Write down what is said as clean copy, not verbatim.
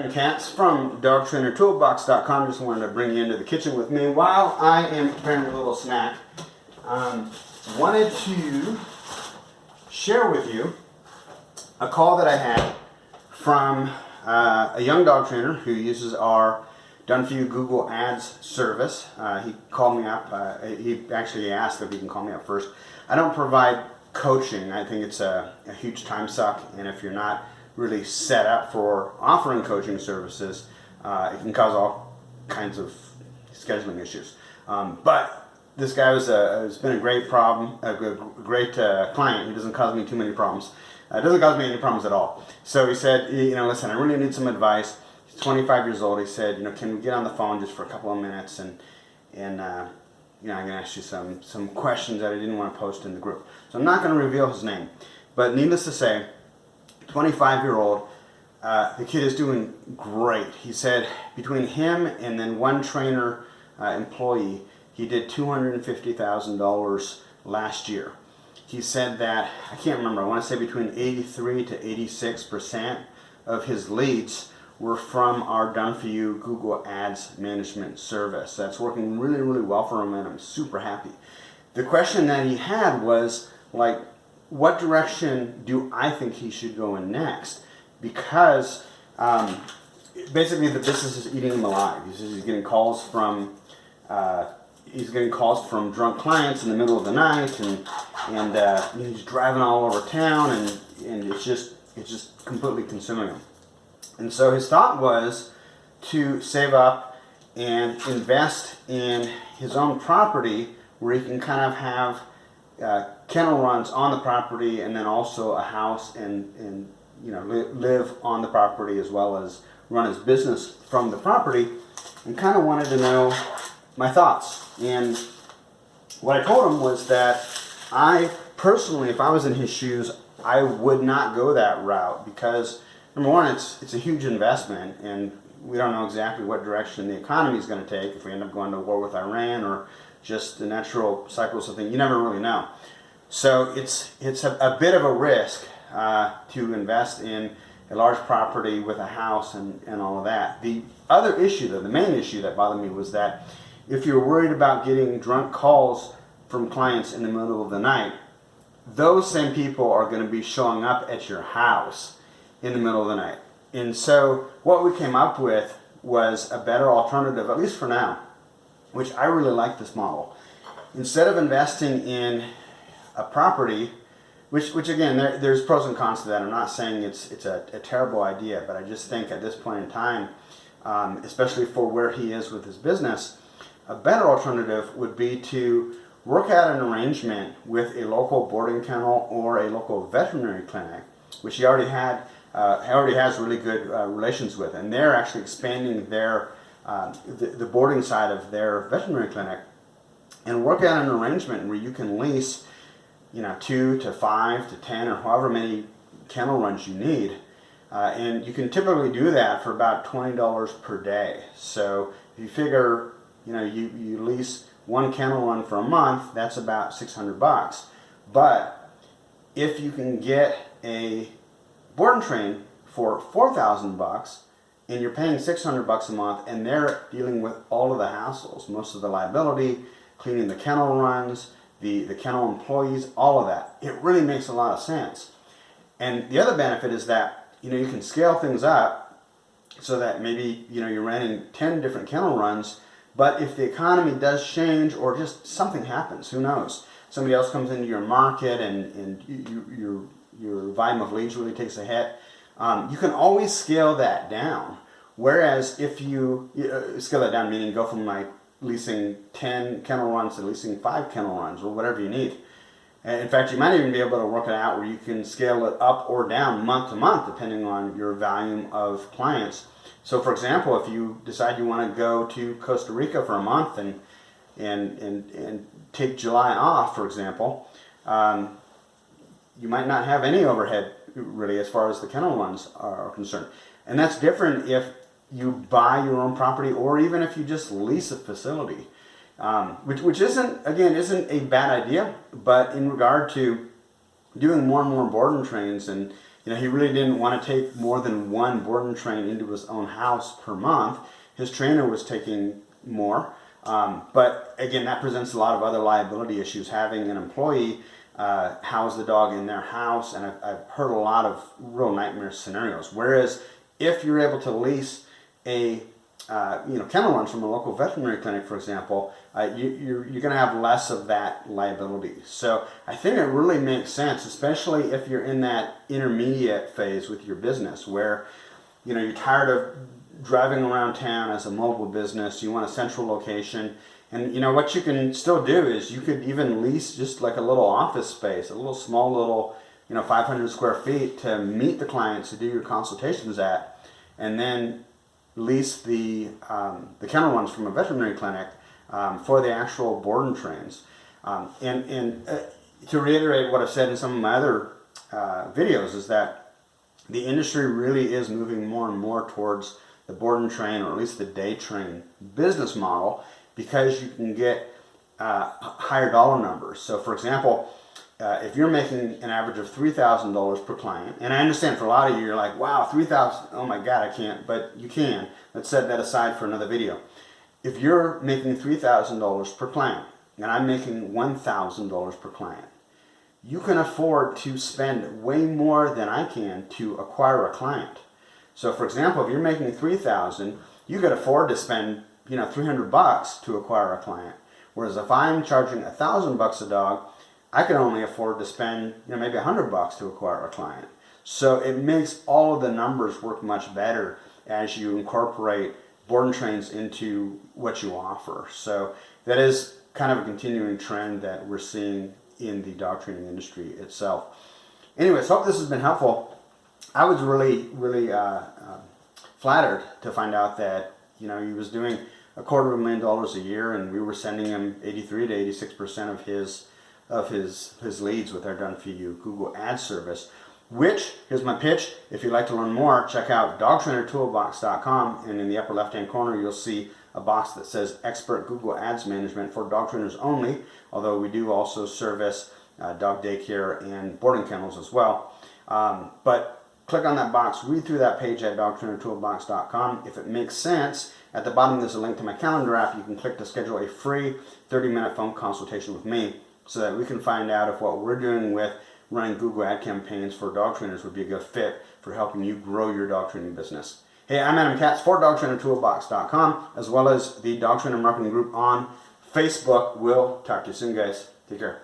I'm Katz from DogTrainerToolbox.com. Just wanted to bring you into the kitchen with me while I am preparing a little snack. Wanted to share with you a call that I had from a young dog trainer who uses our Done For You Google Ads service. He called me up. He actually asked if he can call me up first. I don't provide coaching. I think it's a huge time suck, and if you're not really set up for offering coaching services, it can cause all kinds of scheduling issues. But this guy has been a great great client. He doesn't cause me too many problems. It doesn't cause me any problems at all. So he said, listen, I really need some advice. He's 25 years old. He said, can we get on the phone just for a couple of minutes and I can ask you some questions that I didn't want to post in the group. So I'm not going to reveal his name, but needless to say, 25-year-old, the kid is doing great. He said between him and then one trainer employee, he did $250,000 last year. He said that, I can't remember, I want to say between 83 to 86% of his leads were from our Done For You Google Ads management service. That's working really, really well for him, and I'm super happy. The question that he had was, what direction do I think he should go in next? Because basically the business is eating him alive. He's getting calls from drunk clients in the middle of the night, and he's driving all over town, and it's just completely consuming him. And so his thought was to save up and invest in his own property where he can kind of have kennel runs on the property, and then also a house, and live on the property as well as run his business from the property, and kind of wanted to know my thoughts. And what I told him was that I personally, if I was in his shoes, I would not go that route, because number one, it's a huge investment, and we don't know exactly what direction the economy is going to take, if we end up going to war with Iran or just the natural cycles of things. You never really know. So it's a bit of a risk to invest in a large property with a house and all of that. The other issue, though, the main issue that bothered me was that if you're worried about getting drunk calls from clients in the middle of the night, those same people are going to be showing up at your house in the middle of the night. And so what we came up with was a better alternative, at least for now, which I really like this model. Instead of investing in a property, which again, there's pros and cons to that. I'm not saying it's a terrible idea, but I just think at this point in time, especially for where he is with his business, a better alternative would be to work out an arrangement with a local boarding kennel or a local veterinary clinic, which he already has really good relations with, and they're actually expanding their the boarding side of their veterinary clinic, and work out an arrangement where you can lease 2 to 5 to 10 or however many kennel runs you need, and you can typically do that for about $20 per day. So if you figure you lease one kennel run for a month, that's about $600. But if you can get a board and train for $4,000 and you're paying $600 a month, and they're dealing with all of the hassles, most of the liability, cleaning the kennel runs, the kennel employees, all of that, it really makes a lot of sense. And the other benefit is that you can scale things up so that maybe you're running 10 different kennel runs, but if the economy does change or just something happens, who knows? Somebody else comes into your market and your volume of leads really takes a hit. You can always scale that down. Whereas if you scale that down, meaning go from leasing 10 kennel runs to leasing 5 kennel runs or whatever you need. And in fact, you might even be able to work it out where you can scale it up or down month to month depending on your volume of clients. So for example, if you decide you want to go to Costa Rica for a month and take July off, for example, you might not have any overhead really as far as the kennel runs are concerned. And that's different if you buy your own property or even if you just lease a facility, which isn't a bad idea, but in regard to doing more and more board and trains and he really didn't want to take more than one board and train into his own house per month. His trainer was taking more. But again, that presents a lot of other liability issues. Having an employee house the dog in their house, and I've heard a lot of real nightmare scenarios. Whereas if you're able to lease a kennel runs from a local veterinary clinic, for example, you're going to have less of that liability. So I think it really makes sense, especially if you're in that intermediate phase with your business where you're tired of driving around town as a mobile business. You want a central location, and what you can still do is you could even lease just like a little office space, a little small little 500 square feet to meet the clients to do your consultations at, and then lease the kennel runs from a veterinary clinic for the actual board and trains. And to reiterate what I've said in some of my other videos is that the industry really is moving more and more towards the board and train, or at least the day train business model, because you can get higher dollar numbers. So for example, if you're making an average of $3,000 per client, and I understand for a lot of you, you're like, wow, $3,000, oh my God, I can't, but you can. Let's set that aside for another video. If you're making $3,000 per client, and I'm making $1,000 per client, you can afford to spend way more than I can to acquire a client. So for example, if you're making $3,000, you could afford to spend $300 to acquire a client. Whereas if I'm charging $1,000 a dog, I can only afford to spend maybe $100 to acquire a client. So it makes all of the numbers work much better as you incorporate board and trains into what you offer. So that is kind of a continuing trend that we're seeing in the dog training industry itself. Anyways, hope this has been helpful. I was really flattered to find out that he was doing $250,000 a year, and we were sending him 83 to 86% of his leads with our Done For You Google Ads service. Which, here's my pitch, if you'd like to learn more, check out dogtrainertoolbox.com, and in the upper left hand corner you'll see a box that says Expert Google Ads Management for dog trainers only, although we do also service dog daycare and boarding kennels as well. But click on that box, read through that page at dogtrainertoolbox.com. If it makes sense, at the bottom there's a link to my calendar app. You can click to schedule a free 30-minute phone consultation with me so that we can find out if what we're doing with running Google ad campaigns for dog trainers would be a good fit for helping you grow your dog training business. Hey, I'm Adam Katz for dogtrainertoolbox.com, as well as the Dog Trainer Marketing Group on Facebook. We'll talk to you soon, guys. Take care.